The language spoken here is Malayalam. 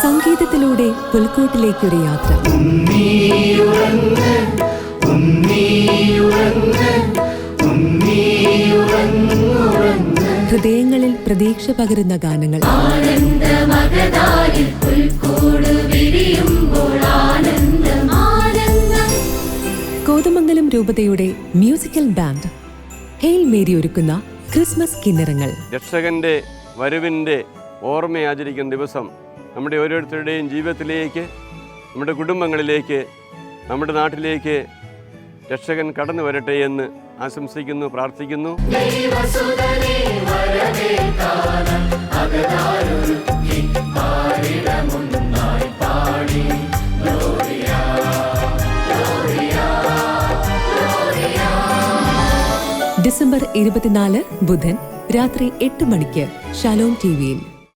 സംഗീതത്തിലൂടെ പുൽക്കൂട്ടിലേക്കൊരു യാത്ര. ഹൃദയങ്ങളിൽ പ്രതീക്ഷ പകരുന്ന ഗാനങ്ങൾ. കോതമംഗലം രൂപതയുടെ മ്യൂസിക്കൽ ബാൻഡ് ഹെയിൽ മേരി ഒരുക്കുന്ന ക്രിസ്മസ് കിന്നരങ്ങൾ. രക്ഷകന്റെ വരവിൻ്റെ ഓർമ്മയാചരിക്കുന്ന ദിവസം നമ്മുടെ ഓരോരുത്തരുടെയും ജീവിതത്തിലേക്ക്, നമ്മുടെ കുടുംബങ്ങളിലേക്ക്, നമ്മുടെ നാട്ടിലേക്ക് രക്ഷകൻ കടന്നു വരട്ടെ എന്ന് ആശംസിക്കുന്നു, പ്രാർത്ഥിക്കുന്നു. ഡിസംബർ 24 ബുധൻ രാത്രി 8 മണിക്ക് ഷാലോം ടിവിയിൽ.